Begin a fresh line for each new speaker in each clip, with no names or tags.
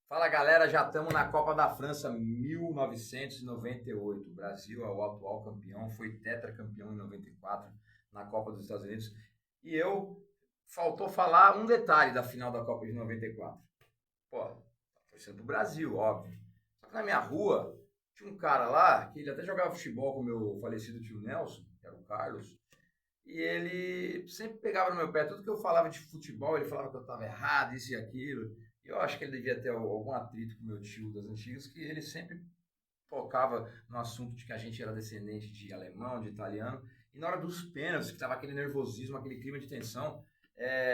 Fala galera, já estamos na Copa da França 1998. O Brasil é o atual campeão, foi tetracampeão em 94 na Copa dos Estados Unidos. Faltou falar um detalhe da final da Copa de 94. Pô, tá torcendo pro Brasil, óbvio. Só que na minha rua tinha um cara lá, que ele até jogava futebol com o meu falecido tio Nelson, que era o Carlos, e ele sempre pegava no meu pé. Tudo que eu falava de futebol, ele falava que eu estava errado, isso e aquilo. Eu acho que ele devia ter algum atrito com meu tio das antigas, que ele sempre tocava no assunto de que a gente era descendente de alemão, de italiano. E na hora dos pênaltis, que estava aquele nervosismo, aquele clima de tensão,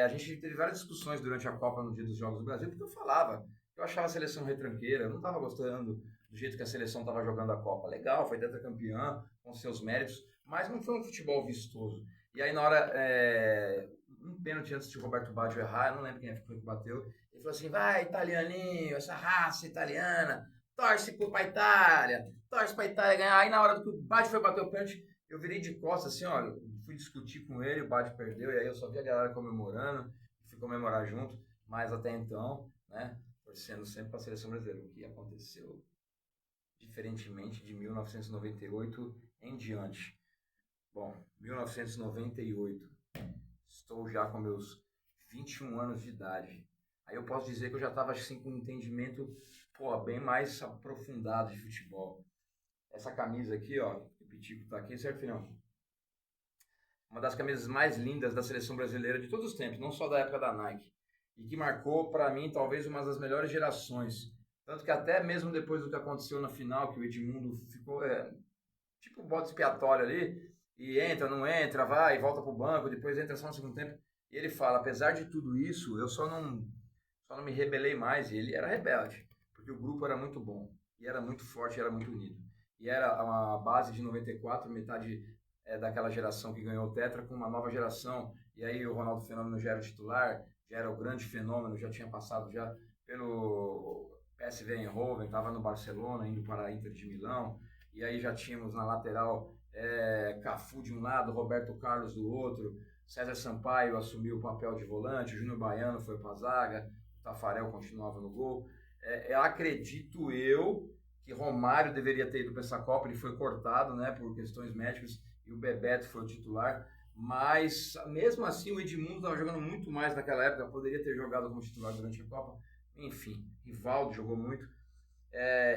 a gente teve várias discussões durante a Copa no dia dos Jogos do Brasil, porque eu falava, eu achava a seleção retranqueira, eu não estava gostando do jeito que a seleção estava jogando a Copa. Legal, foi tetracampeã, com seus méritos, mas não foi um futebol vistoso. E aí na hora, um pênalti antes de Roberto Baggio errar, eu não lembro quem foi que bateu, ele falou assim, vai italianinho, essa raça italiana, torce pra Itália, torce pra Itália ganhar. Aí na hora do que o Baggio foi bater o pênalti, eu virei de costas assim, ó, fui discutir com ele, o Baggio perdeu, e aí eu só vi a galera comemorando, fui comemorar junto, mas até então, né, torcendo sempre pra seleção brasileira. O que aconteceu diferentemente de 1998 em diante. Bom, 1998, estou já com meus 21 anos de idade. Aí eu posso dizer que eu já estava assim, com um entendimento bem mais aprofundado de futebol. Essa camisa aqui, ó, o Pitico tá aqui, certo, filhão? Uma das camisas mais lindas da seleção brasileira de todos os tempos, não só da época da Nike. E que marcou, para mim, talvez uma das melhores gerações. Tanto que até mesmo depois do que aconteceu na final, que o Edmundo ficou tipo bode expiatório ali, e entra, não entra, vai, volta pro banco, depois entra só no segundo tempo. E ele fala, apesar de tudo isso, eu só não me rebelei mais. E ele era rebelde, porque o grupo era muito bom, e era muito forte, e era muito unido. E era uma base de 94, metade daquela geração que ganhou o Tetra, com uma nova geração. E aí o Ronaldo Fenômeno já era titular, já era o grande fenômeno, já tinha passado já pelo PSV Eindhoven, estava no Barcelona, indo para a Inter de Milão. E aí já tínhamos na lateral Cafu de um lado, Roberto Carlos do outro, César Sampaio assumiu o papel de volante, o Júnior Baiano foi para a zaga, o Tafarel continuava no gol. Acredito eu que Romário deveria ter ido para essa Copa, ele foi cortado, né, por questões médicas, e o Bebeto foi o titular, mas mesmo assim o Edmundo estava jogando muito mais naquela época, poderia ter jogado como titular durante a Copa. Enfim, Rivaldo jogou muito.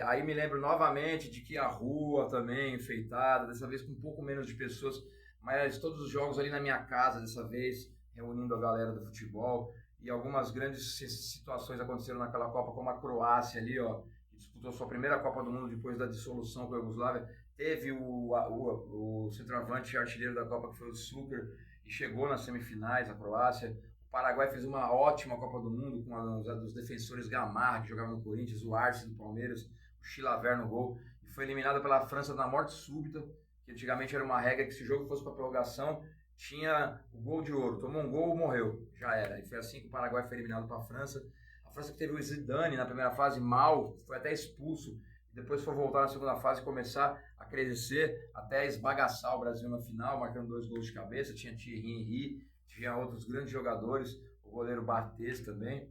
Aí me lembro novamente de que a rua também enfeitada, dessa vez com um pouco menos de pessoas, mas todos os jogos ali na minha casa, dessa vez, reunindo a galera do futebol. E algumas grandes situações aconteceram naquela Copa, como a Croácia ali, ó, que disputou sua primeira Copa do Mundo depois da dissolução com a Iugoslávia. Teve o centroavante artilheiro da Copa, que foi o Suker, e chegou nas semifinais, a Croácia. O Paraguai fez uma ótima Copa do Mundo com os defensores Gamarra, que jogavam no Corinthians, o Arce do Palmeiras, o Chilavert no gol, e foi eliminada pela França na morte súbita, que antigamente era uma regra que se o jogo fosse para prorrogação, tinha o gol de ouro, tomou um gol, morreu, já era. E foi assim que o Paraguai foi eliminado para a França. A França que teve o Zidane na primeira fase mal, foi até expulso, e depois foi voltar na segunda fase e começar a crescer, até esbagaçar o Brasil na final, marcando 2 gols de cabeça. Tinha Thierry Henry, tinha outros grandes jogadores, o goleiro Barthez também.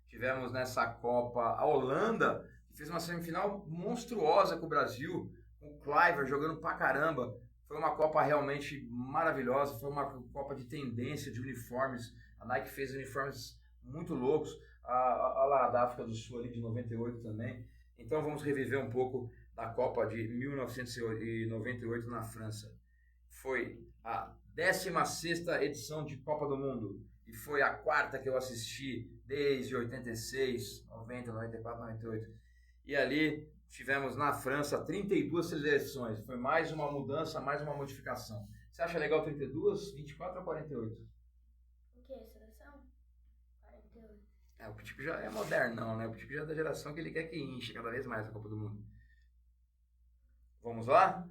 Tivemos nessa Copa a Holanda, que fez uma semifinal monstruosa com o Brasil, com o Kluivert jogando pra caramba. Foi uma Copa realmente maravilhosa, foi uma Copa de tendência de uniformes. A Nike fez uniformes muito loucos, a da África do Sul ali de 98 também. Então vamos reviver um pouco da Copa de 1998 na França. Foi a 16ª edição de Copa do Mundo e foi a 4ª que eu assisti desde 86, 90, 94, 98. E ali tivemos na França 32 seleções. Foi mais uma mudança, mais uma modificação. Você acha legal 32, 24 ou 48?
O que? Seleção? 48.
O Pitico já é modernão, né? O Pitico já é da geração que ele quer que enche cada vez mais a Copa do Mundo. Vamos lá?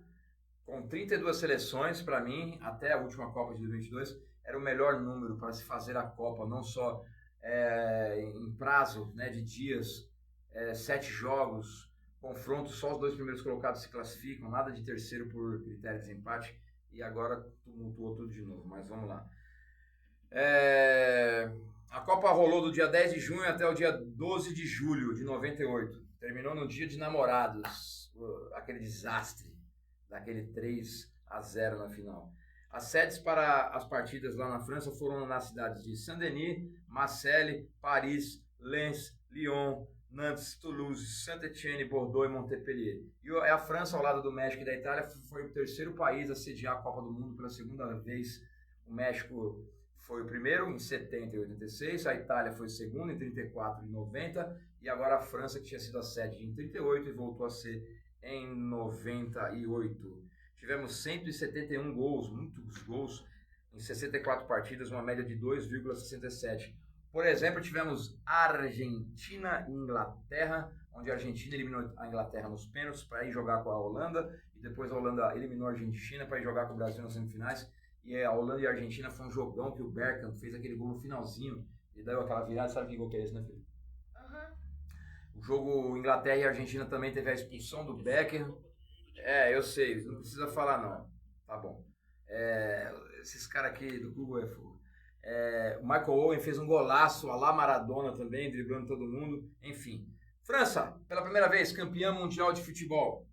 Com 32 seleções, para mim, até a última Copa de 2022, era o melhor número para se fazer a Copa, não só em prazo, né, de dias, 7 jogos, confrontos, só os 2 primeiros colocados se classificam, nada de terceiro por critério de desempate, e agora tumultuou tudo de novo, mas vamos lá. A Copa rolou do dia 10 de junho até o dia 12 de julho de 98. Terminou no dia de Namorados, aquele desastre daquele 3-0 na final. As sedes para as partidas lá na França foram nas cidades de Saint-Denis, Marseille, Paris, Lens, Lyon, Nantes, Toulouse, Saint-Étienne, Bordeaux e Montpellier. E a França, ao lado do México e da Itália, foi o terceiro país a sediar a Copa do Mundo pela segunda vez. O México foi o primeiro em 70 e 86, a Itália foi o segundo em 34 e 90, e agora a França, que tinha sido a sede em 38 e voltou a ser em 98. Tivemos 171 gols, muitos gols, em 64 partidas, uma média de 2,67. Por exemplo, tivemos Argentina e Inglaterra, onde a Argentina eliminou a Inglaterra nos pênaltis para ir jogar com a Holanda, e depois a Holanda eliminou a Argentina para ir jogar com o Brasil nas semifinais. E a Holanda e a Argentina foi um jogão que o Bergkamp fez aquele gol no finalzinho. E deu aquela virada, sabe que gol que é esse, né, filho? O jogo Inglaterra e Argentina também teve a expulsão do Beckham. Eu sei, não precisa falar não. Tá bom. Esses caras aqui do Google é fogo. O Michael Owen fez um golaço a la Maradona também, driblando todo mundo. Enfim. França, pela primeira vez, campeã mundial de futebol.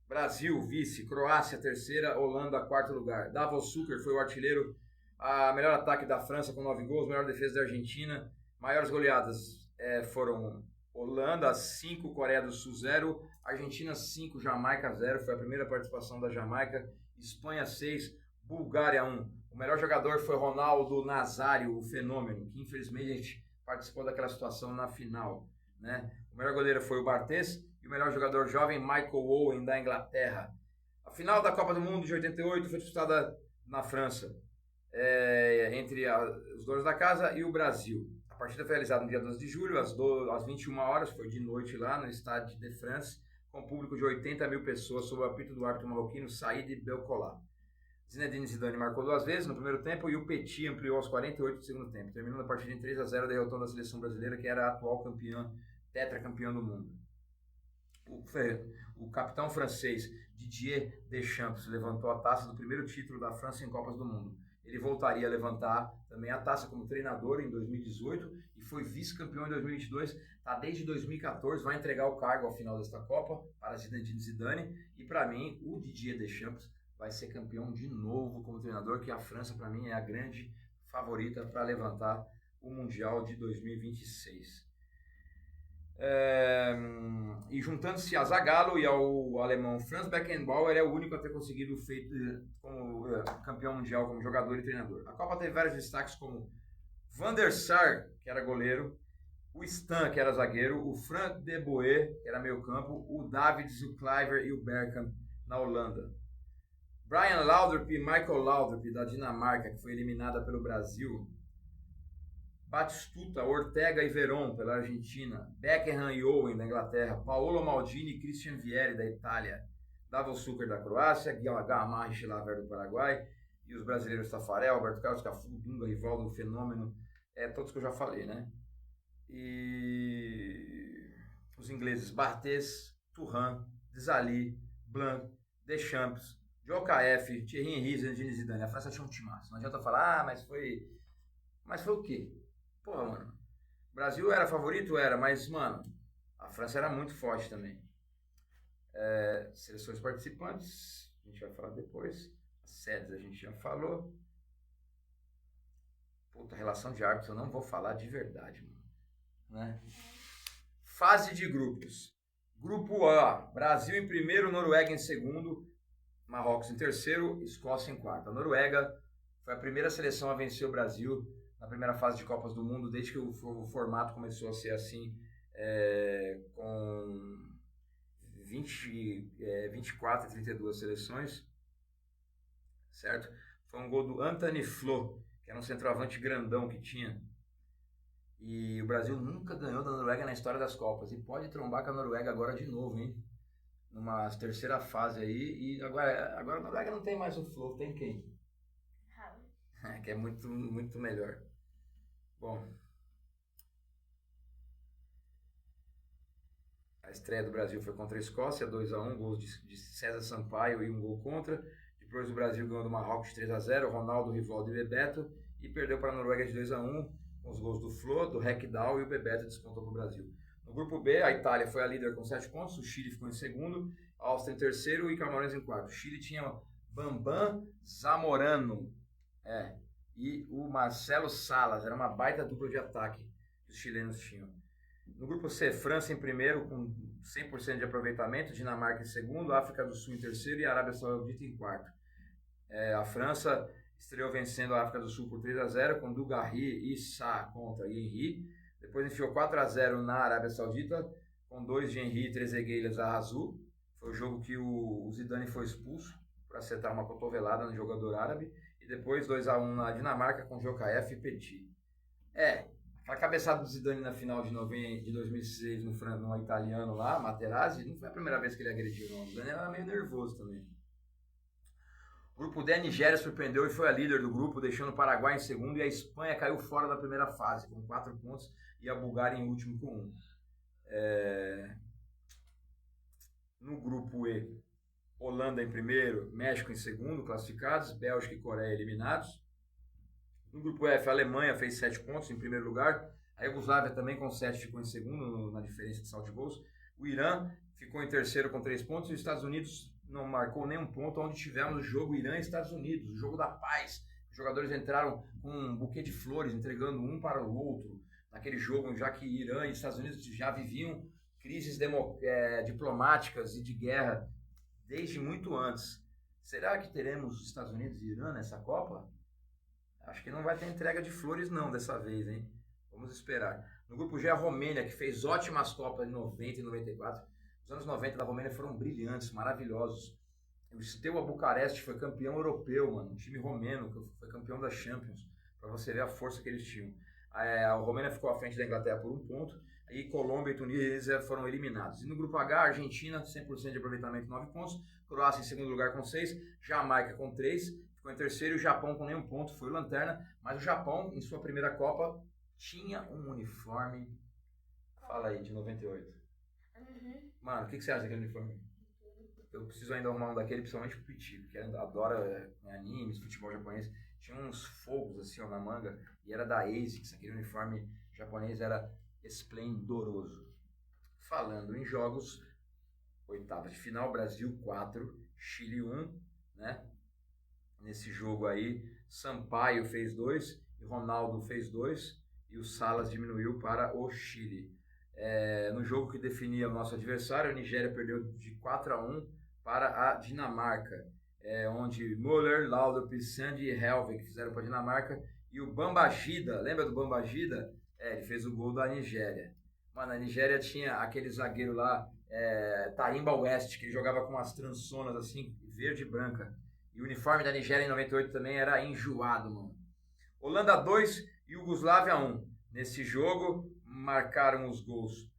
Brasil, vice, Croácia, terceira, Holanda, quarto lugar. Davos Suker foi o artilheiro, a melhor ataque da França com 9 gols, melhor defesa da Argentina. Maiores goleadas foram Holanda 5, Coreia do Sul 0, Argentina 5, Jamaica 0, foi a primeira participação da Jamaica. Espanha 6, Bulgária 1. O melhor jogador foi Ronaldo Nazário, o fenômeno, que infelizmente participou daquela situação na final, né? O melhor goleiro foi o Barthez, e o melhor jogador jovem, Michael Owen, da Inglaterra. A final da Copa do Mundo de 88 foi disputada na França, entre os donos da casa e o Brasil. A partida foi realizada no dia 12 de julho, às 21 horas, foi de noite lá no Stade de France, com um público de 80 mil pessoas, sob o apito do árbitro marroquino Said Belcola. Zinedine Zidane marcou 2 vezes no primeiro tempo e o Petit ampliou aos 48 do segundo tempo, terminando a partida em 3-0, derrotando a seleção brasileira, que era a atual campeã, tetracampeã do mundo. O capitão francês Didier Deschamps levantou a taça do primeiro título da França em Copas do Mundo. Ele voltaria a levantar também a taça como treinador em 2018 e foi vice-campeão em 2022. Está desde 2014, vai entregar o cargo ao final desta Copa para Zinedine Zidane. E para mim, o Didier Deschamps vai ser campeão de novo como treinador, que a França para mim é a grande favorita para levantar o Mundial de 2026. E juntando-se a Zagallo e ao alemão Franz Beckenbauer, é o único a ter conseguido o feito como campeão mundial como jogador e treinador. A Copa teve vários destaques como Van der Sar, que era goleiro, o Stan, que era zagueiro, o Frank de Boer, que era meio campo, o Davids, o Kluivert e o Bergkamp na Holanda. Brian Laudrup e Michael Laudrup, da Dinamarca, que foi eliminada pelo Brasil. Batistuta, Ortega e Veron, pela Argentina. Beckham e Owen, da Inglaterra. Paolo Maldini e Christian Vieri, da Itália. Davos Suker, da Croácia. Gamarra e Chilaver, do Paraguai. E os brasileiros Tafarel, Alberto Carlos, Cafu, Dunga, Rivaldo, Fenômeno. Todos que eu já falei, né? E os ingleses Barthez, Thuram, Desailly, Blanc, Deschamps, Jokaeff, Thierry Henry, Zinedine Zidane. A França tinha um timaço. Não adianta falar, mas foi o quê? Porra, mano. O Brasil era favorito? Era, mas, mano, a França era muito forte também. Seleções participantes, a gente vai falar depois. As sedes a gente já falou. Puta, relação de árbitros eu não vou falar de verdade, mano. Né? Fase de grupos. Grupo A, Brasil em primeiro, Noruega em segundo, Marrocos em terceiro, Escócia em quarto. A Noruega foi a primeira seleção a vencer o Brasil na primeira fase de Copas do Mundo, desde que o formato começou a ser assim, com 24 e 32 seleções, certo? Foi um gol do Anthony Flo, que era um centroavante grandão que tinha. E o Brasil nunca ganhou da Noruega na história das Copas. E pode trombar com a Noruega agora de novo, hein? Numa terceira fase aí. E agora a Noruega não tem mais o Flo, tem quem? Que é muito, muito melhor. Bom. A estreia do Brasil foi contra a Escócia, 2-1, gols de César Sampaio e um gol contra. Depois o Brasil ganhou do Marrocos 3-0, Ronaldo, Rivaldo e Bebeto. E perdeu para a Noruega de 2-1. com os gols do Flo, do Rekdal e o Bebeto descontou para o Brasil. No grupo B, a Itália foi a líder com 7 pontos, o Chile ficou em segundo, a Áustria em terceiro e Camarões em quarto. O Chile tinha Bambam Zamorano e o Marcelo Salas, era uma baita dupla de ataque que os chilenos tinham. No grupo C, França em primeiro com 100% de aproveitamento, Dinamarca em segundo, África do Sul em terceiro e a Arábia Saudita em quarto. A França estreou vencendo a África do Sul por 3-0 com Dugarry e Sá contra Henry. Depois enfiou 4-0 na Arábia Saudita com 2 de Henry e 3 Egueiras a Azul. Foi o jogo que o Zidane foi expulso por acertar uma cotovelada no jogador árabe. E depois 2-1 na Dinamarca com Jokaeff e Petit. Aquela cabeçada do Zidane na final de 2006 no italiano lá, Materazzi, não foi a primeira vez que ele agrediu, não. O Zidane era meio nervoso também. O grupo D, a Nigéria surpreendeu e foi a líder do grupo, deixando o Paraguai em segundo e a Espanha caiu fora da primeira fase, com 4 pontos, e a Bulgária em último com 1. No grupo E, Holanda em primeiro, México em segundo, classificados, Bélgica e Coreia eliminados. No grupo F, a Alemanha fez 7 pontos em primeiro lugar, a Iugoslávia também com 7 ficou em segundo na diferença de saldo de gols. O Irã ficou em terceiro com 3 pontos e os Estados Unidos não marcou nenhum ponto, onde tivemos o jogo Irã e Estados Unidos, o jogo da paz. Os jogadores entraram com um buquê de flores, entregando um para o outro, naquele jogo, já que Irã e Estados Unidos já viviam crises diplomáticas e de guerra desde muito antes. Será que teremos Estados Unidos e Irã nessa Copa? Acho que não vai ter entrega de flores não dessa vez, hein? Vamos esperar. No grupo G, a Romênia, que fez ótimas Copas em 90 e 94. Os anos 90 da Romênia foram brilhantes, maravilhosos. O Steaua Bucareste foi campeão europeu, mano. Um time romeno que foi campeão da Champions. Para você ver a força que eles tinham. A Romênia ficou à frente da Inglaterra por 1 ponto. E Colômbia e Tunísia foram eliminados. E no grupo H, Argentina, 100% de aproveitamento, 9 pontos. Croácia em segundo lugar com 6. Jamaica com 3. Ficou em terceiro e o Japão com nenhum ponto. Foi lanterna. Mas o Japão, em sua primeira Copa, tinha um uniforme... Fala aí, de 98. Mano, o que você acha daquele uniforme? Eu preciso ainda arrumar um daquele, principalmente pro Petit, porque ele adora animes, futebol japonês. Tinha uns fogos assim ó, na manga e era da ASICS. Aquele uniforme japonês era esplendoroso. Falando em jogos, oitavas de final, Brasil 4, Chile 1, né? Nesse jogo aí, Sampaio fez 2 e Ronaldo fez 2 e o Salas diminuiu para o Chile. No jogo que definia o nosso adversário, a Nigéria perdeu de 4-1 para a Dinamarca, onde Müller, Laudrup, Sandy e Helvig fizeram para a Dinamarca, e o Bambagida, lembra do Bambagida? Ele fez o gol da Nigéria. Mano, a Nigéria tinha aquele zagueiro lá, Tarimba West, que jogava com as trançonas assim, verde e branca, e o uniforme da Nigéria em 98 também era enjoado, mano. Holanda 2, Iugoslávia 1. Nesse jogo, marcaram os gols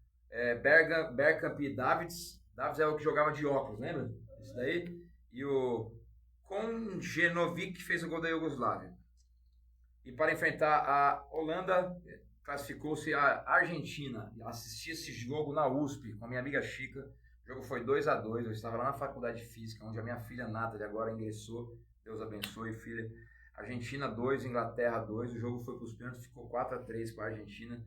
Bergkamp e Davids. Davids é o que jogava de óculos, lembra? Isso daí. E o Konjenovic fez o gol da Iugoslávia. E para enfrentar a Holanda, classificou-se a Argentina. Assisti esse jogo na USP com a minha amiga Chica. O jogo foi 2-2. Eu estava lá na faculdade de Física, onde a minha filha Nathalie agora ingressou. Deus abençoe, filha. Argentina 2, Inglaterra 2. O jogo foi para os pênaltis, ficou 4-3 para a Argentina.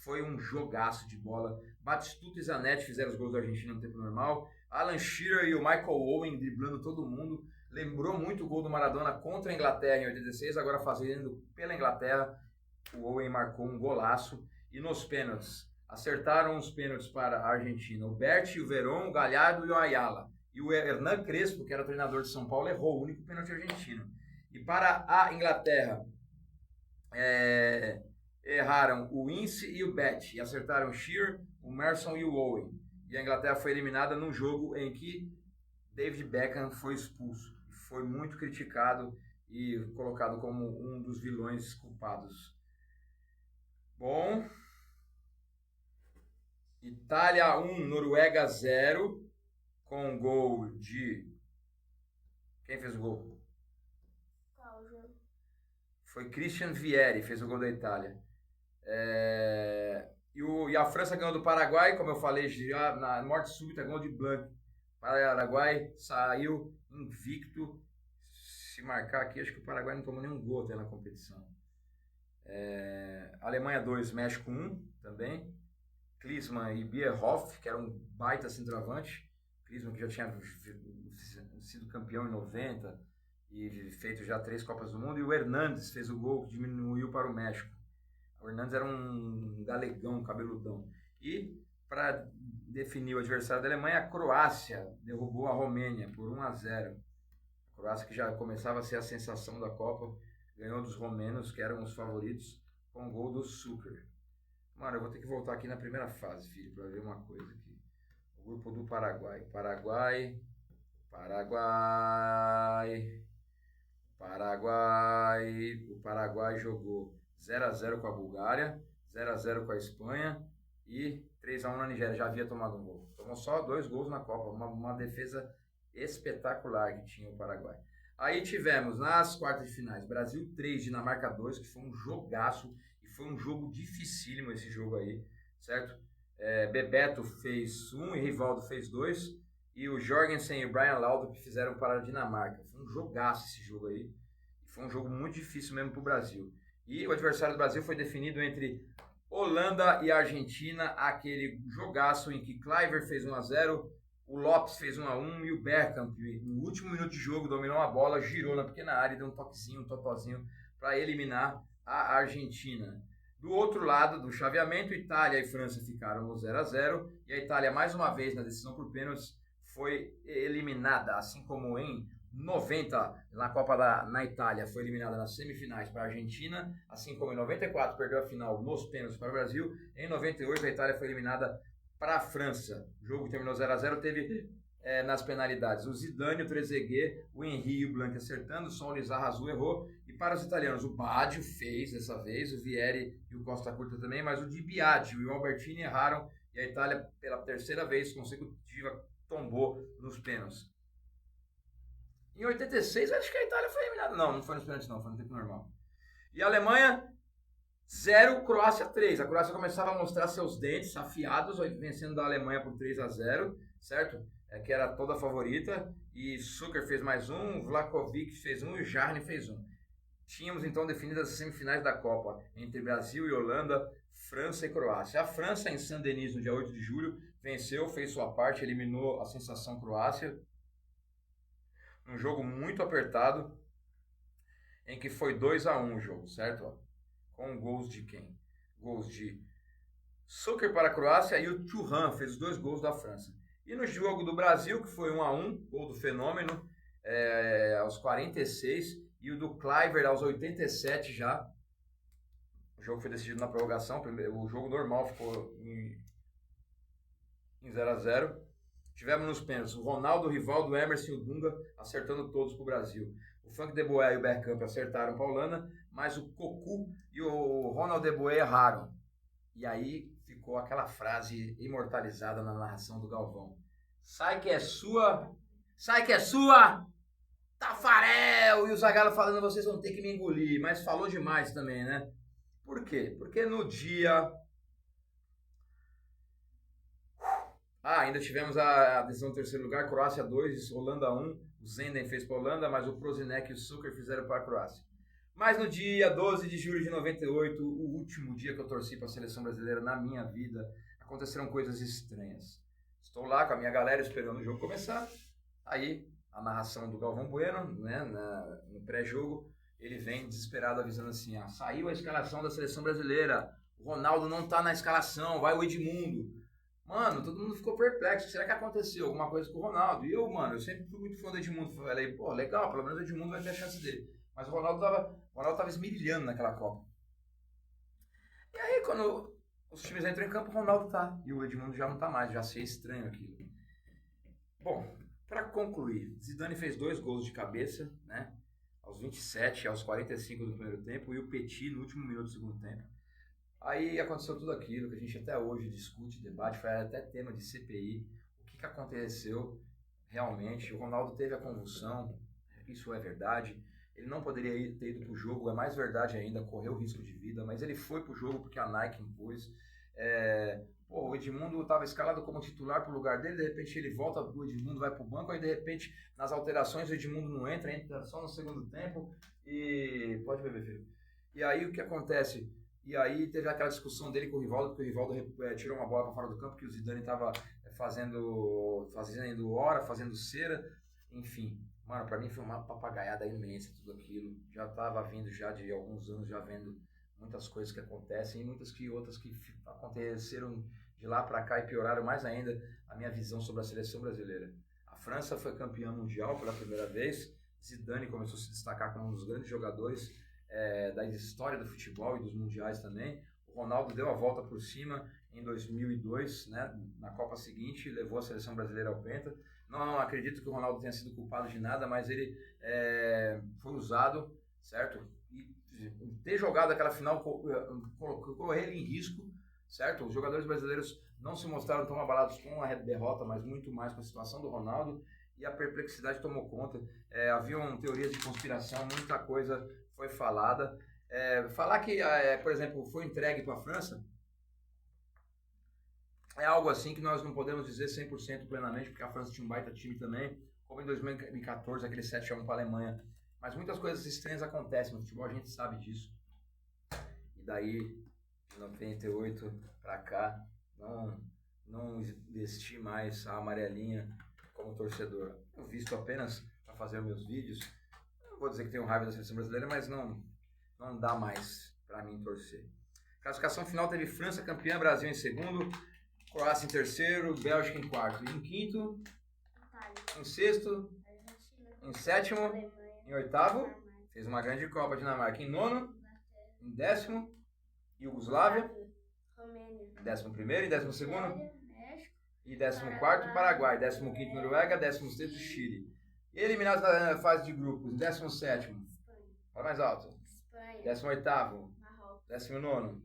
Foi um jogaço de bola. Batistuta e Zanetti fizeram os gols da Argentina no tempo normal. Alan Shearer e o Michael Owen driblando todo mundo. Lembrou muito o gol do Maradona contra a Inglaterra em 86, agora fazendo pela Inglaterra. O Owen marcou um golaço. E nos pênaltis, acertaram os pênaltis para a Argentina. O Berti, o Verón, o Gallardo e o Ayala. E o Hernan Crespo, que era treinador de São Paulo, errou o único pênalti argentino. E para a Inglaterra, erraram o Ince e o Bet, e acertaram o Shearer, o Merson e o Owen. E a Inglaterra foi eliminada num jogo em que David Beckham foi expulso. Foi muito criticado e colocado como um dos vilões culpados. Bom, Itália 1, Noruega 0, com gol de... Quem fez o gol? Foi Christian Vieri, fez o gol da Itália. E a França ganhou do Paraguai, como eu falei, já na morte súbita, gol de Blanc. O Paraguai saiu invicto. Se marcar aqui, acho que o Paraguai não tomou nenhum gol até na competição. Alemanha 2, México 1 também. Klinsmann e Bierhoff, que era um baita centroavante. Klinsmann que já tinha sido campeão em 90 e feito já 3 Copas do Mundo. E o Hernandes fez o gol que diminuiu para o México. O Hernandes era um galegão, cabeludão. E para definir o adversário da Alemanha, a Croácia derrubou a Romênia por 1-0. A Croácia, que já começava a ser a sensação da Copa, ganhou dos romenos, que eram os favoritos, com o gol do Suker. Mano, eu vou ter que voltar aqui na primeira fase, filho, para ver uma coisa aqui. O grupo do Paraguai. O Paraguai jogou 0-0 com a Bulgária, 0-0 com a Espanha e 3-1 na Nigéria. Já havia tomado um gol. Tomou só 2 gols na Copa. Uma defesa espetacular que tinha o Paraguai. Aí tivemos nas quartas de finais Brasil 3, Dinamarca 2, que foi um jogaço e foi um jogo dificílimo esse jogo aí, certo? Bebeto fez 1 e Rivaldo fez 2 e o Jorgensen e o Brian Laudrup fizeram para a Dinamarca. Foi um jogaço esse jogo aí. Foi um jogo muito difícil mesmo para o Brasil. E o adversário do Brasil foi definido entre Holanda e Argentina, aquele jogaço em que Kluivert fez 1-0, o Lopes fez 1-1 e o Bergkamp, no último minuto de jogo, dominou a bola, girou na pequena área e deu um toquezinho, um totozinho para eliminar a Argentina. Do outro lado do chaveamento, Itália e França ficaram no 0-0 e a Itália, mais uma vez, na decisão por pênaltis, foi eliminada, assim como em 90, na Copa na Itália, foi eliminada nas semifinais para a Argentina, assim como em 94 perdeu a final nos pênaltis para o Brasil. Em 98 a Itália foi eliminada para a França. O jogo terminou 0-0, teve nas penalidades o Zidane, o Trezeguet, o Henry e o Blanc acertando, só o Lizarrazu errou. E para os italianos, o Baggio fez dessa vez, o Vieri e o Costa Curta também, mas o Di Biagio e o Albertini erraram e a Itália, pela terceira vez consecutiva, tombou nos pênaltis. Em 86, acho que a Itália foi eliminada. Não foi nos pênaltis, não, foi no tempo normal. E a Alemanha, 0, Croácia 3. A Croácia começava a mostrar seus dentes afiados, vencendo da Alemanha por 3-0, certo? Que era toda a favorita. E Suker fez mais 1, Vlahovic fez 1 e o Jarni fez 1. Tínhamos então definidas as semifinais da Copa entre Brasil e Holanda, França e Croácia. A França, em Saint-Denis, no dia 8 de julho, venceu, fez sua parte, eliminou a sensação Croácia. Um jogo muito apertado, em que foi 2-1 o jogo, certo? Com gols de quem? Gols de Suker para a Croácia e o Thuram fez os 2 gols da França. E no jogo do Brasil, que foi 1-1, gol do Fenômeno, aos 46, e o do Kluivert aos 87 já. O jogo foi decidido na prorrogação, o jogo normal ficou em 0-0. Tivemos nos pênaltis o Ronaldo, o Rivaldo, o Emerson e o Dunga acertando todos para o Brasil. O Frank de Boer e o Bergkamp acertaram para a Holanda, mas o Cocu e o Ronald de Boer erraram. E aí ficou aquela frase imortalizada na narração do Galvão. Sai que é sua, Tafarel! E o Zagallo falando, vocês vão ter que me engolir. Mas falou demais também, né? Por quê? Porque no dia... ainda tivemos a decisão do terceiro lugar, Croácia 2, Holanda 1. O Zenden fez para a Holanda, mas o Prozinek e o Suker fizeram para a Croácia. Mas no dia 12 de julho de 98, o último dia que eu torci para a seleção brasileira na minha vida, aconteceram coisas estranhas. Estou lá com a minha galera esperando o jogo começar. Aí, a narração do Galvão Bueno, né, no pré-jogo, ele vem desesperado avisando assim, saiu a escalação da seleção brasileira, o Ronaldo não está na escalação, vai o Edmundo. Mano, todo mundo ficou perplexo. Será que aconteceu alguma coisa com o Ronaldo? E eu, mano, eu sempre fui muito fã do Edmundo. Falei, pô, legal, pelo menos o Edmundo vai ter a chance dele. Mas o Ronaldo tava esmirilhando naquela Copa. E aí, quando os times entram em campo, o Ronaldo tá. E o Edmundo já não tá mais, já achei estranho aquilo. Bom, pra concluir, Zidane fez 2 gols de cabeça, né? Aos 27 e aos 45 do primeiro tempo. E o Petit no último minuto do segundo tempo. Aí aconteceu tudo aquilo que a gente até hoje discute, debate, foi até tema de CPI. O que aconteceu realmente? O Ronaldo teve a convulsão, isso é verdade. Ele não poderia ter ido para o jogo, é mais verdade ainda, correu risco de vida, mas ele foi para o jogo porque a Nike impôs. O Edmundo estava escalado como titular para o lugar dele, de repente ele volta, o Edmundo vai para o banco, aí de repente nas alterações o Edmundo não entra só no segundo tempo e... Pode beber, filho. E aí o que acontece? E aí teve aquela discussão dele com o Rivaldo, porque o Rivaldo tirou uma bola para fora do campo, que o Zidane estava fazendo hora, fazendo cera, enfim. Mano, pra mim foi uma papagaiada imensa tudo aquilo. Já tava vindo já de alguns anos, já vendo muitas coisas que acontecem e muitas que outras que aconteceram de lá para cá e pioraram mais ainda a minha visão sobre a seleção brasileira. A França foi campeã mundial pela primeira vez. Zidane começou a se destacar como um dos grandes jogadores da história do futebol e dos mundiais também. O Ronaldo deu a volta por cima em 2002, né, na Copa seguinte, levou a seleção brasileira ao Penta. Não acredito que o Ronaldo tenha sido culpado de nada, mas ele foi usado, certo? E ter jogado aquela final colocou ele em risco, certo? Os jogadores brasileiros não se mostraram tão abalados com a derrota, mas muito mais com a situação do Ronaldo, e a perplexidade tomou conta. Haviam teorias de conspiração, muita coisa foi falada. Falar que, por exemplo, foi entregue para a França é algo assim que nós não podemos dizer 100% plenamente, porque a França tinha um baita time também, como em 2014, aquele 7-1 para a Alemanha. Mas muitas coisas estranhas acontecem no futebol, a gente sabe disso. E daí, de 98 para cá, não vesti mais a amarelinha como torcedor. Eu visto apenas para fazer meus vídeos. Não vou dizer que tenho raiva da seleção brasileira, mas não dá mais para mim torcer. Classificação final teve França campeã, Brasil em segundo, Croácia em terceiro, Bélgica em quarto. E em quinto, em sexto, em sétimo, em oitavo, fez uma grande Copa Dinamarca. Em nono, em décimo, Iugoslávia, em 11º, em 12º, e 14º, Paraguai, 15º, Noruega, 16º, Chile. E eliminados na fase de grupos, em 17º, fala mais alto, 18º, 19º,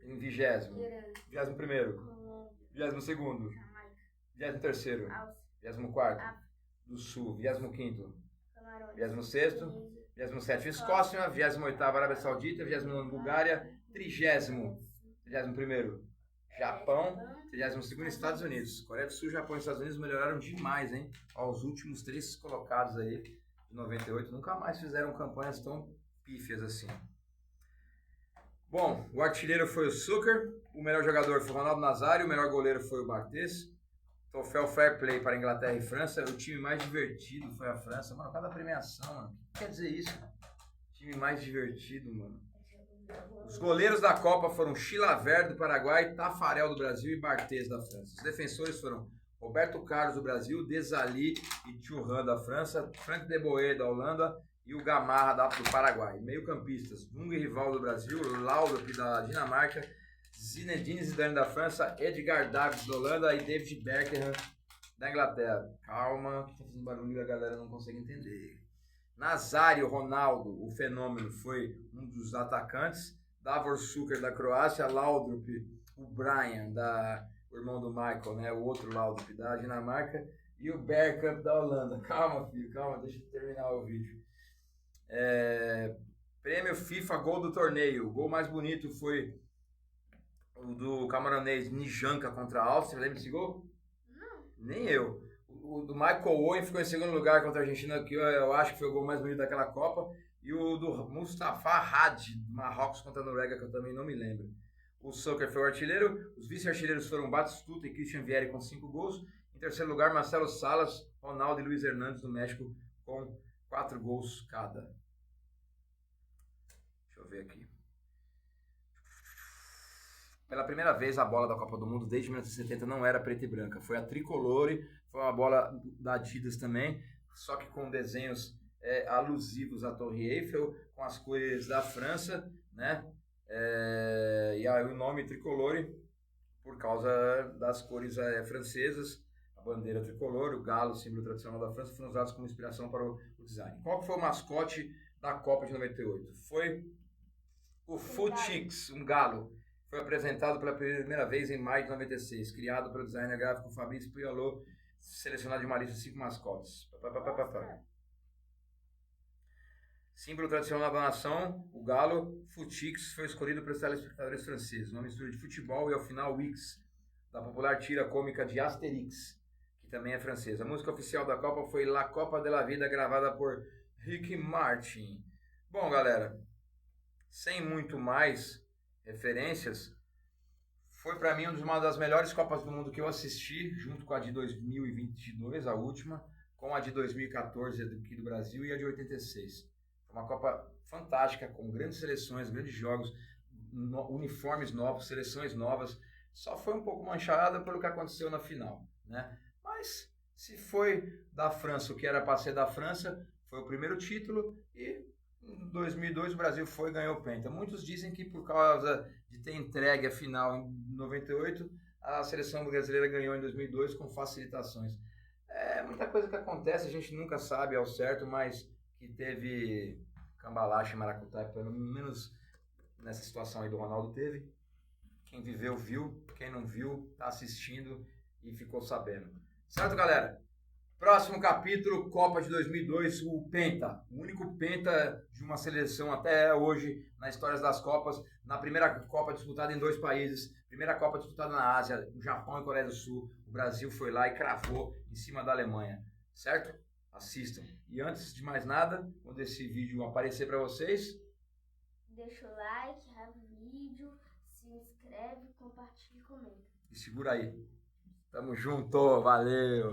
em 20º, 21º, 22º, 23º, 24º, do Sul, 25º, 26º, 27º, Escócia, 28º, Arábia Saudita, 29º, Bulgária, 31º, Japão, 32º, Estados Unidos. Coreia do Sul, Japão e Estados Unidos melhoraram demais, hein? Os últimos 3 colocados aí, de 98, nunca mais fizeram campanhas tão pífias assim. Bom, o artilheiro foi o Suker, o melhor jogador foi o Ronaldo Nazário, o melhor goleiro foi o Barthez. Troféu Fair Play para Inglaterra e França. O time mais divertido foi a França. Mano, cada premiação, mano. O que quer dizer isso? Time mais divertido, mano. Os goleiros da Copa foram Chilavert do Paraguai, Tafarel do Brasil e Barthez da França. Os defensores foram Roberto Carlos do Brasil, Desailly e Thuram da França, Frank de Boer da Holanda e o Gamarra do Paraguai. Meio-campistas, Dunga e Rivaldo do Brasil, Laudrup da Dinamarca, Zinedine Zidane da França, Edgar Davids da Holanda e David Beckham da Inglaterra. Calma, que tá fazendo barulho e a galera não consegue entender. Nazário Ronaldo, o fenômeno, foi um dos atacantes. Davor Suker da Croácia, Laudrup, o Brian, o irmão do Michael, né, o outro Laudrup da Dinamarca, e o Bergkamp da Holanda. Calma, filho, calma, deixa eu terminar o vídeo. Prêmio FIFA Gol do Torneio. O gol mais bonito foi o do camaronês Nijanka contra a Áustria. Lembra desse gol?
Não.
Nem eu. O do Michael Owen ficou em segundo lugar contra a Argentina, que eu acho que foi o gol mais bonito daquela Copa. E o do Mustafa Hadji, do Marrocos contra a Noruega, que eu também não me lembro. O Suker foi o artilheiro. Os vice-artilheiros foram Batistuta e Christian Vieri com 5 gols. Em terceiro lugar, Marcelo Salas, Ronaldo e Luiz Hernandes do México com 4 gols cada. Deixa eu ver aqui. Pela primeira vez, a bola da Copa do Mundo, desde 1970, não era preta e branca. Foi a tricolore, foi uma bola da Adidas também, só que com desenhos alusivos à Torre Eiffel, com as cores da França, né? E aí o nome tricolore, por causa das cores francesas, a bandeira tricolor, o galo, símbolo tradicional da França, foram usados como inspiração para o design. Qual que foi o mascote da Copa de 98? Foi o Futix, um galo. Foi apresentado pela primeira vez em maio de 96, criado pelo designer gráfico Fabrício Pialot, selecionado de uma lista de 5 mascotes. Símbolo tradicional da nação, o galo, Futix, foi escolhido pelos telespectadores franceses, uma mistura de futebol e, ao final, Wix, da popular tira cômica de Asterix, que também é francesa. A música oficial da Copa foi La Copa de la Vida, gravada por Ricky Martin. Bom, galera, sem muito mais referências, foi para mim uma das melhores Copas do Mundo que eu assisti, junto com a de 2022, a última, com a de 2014 aqui do Brasil e a de 86. Foi uma Copa fantástica, com grandes seleções, grandes jogos, uniformes novos, seleções novas. Só foi um pouco manchada pelo que aconteceu na final, né? Mas se foi da França o que era para ser da França, foi o primeiro título e em 2002 o Brasil foi e ganhou o Penta. Muitos dizem que por causa de ter entregue a final em 98, a seleção brasileira ganhou em 2002 com facilitações. É muita coisa que acontece, a gente nunca sabe ao certo, mas que teve cambalache, maracutaia, pelo menos nessa situação aí do Ronaldo teve. Quem viveu, viu. Quem não viu, tá assistindo e ficou sabendo. Certo, galera? Próximo capítulo, Copa de 2002, o Penta. O único Penta de uma seleção até hoje na história das Copas. Na primeira Copa disputada em 2 países. Primeira Copa disputada na Ásia, o Japão e Coreia do Sul. O Brasil foi lá e cravou em cima da Alemanha. Certo? Assistam. E antes de mais nada, quando esse vídeo aparecer para vocês,
deixa o like, rava o vídeo, se inscreve, compartilha e comenta.
E segura aí. Tamo junto, valeu!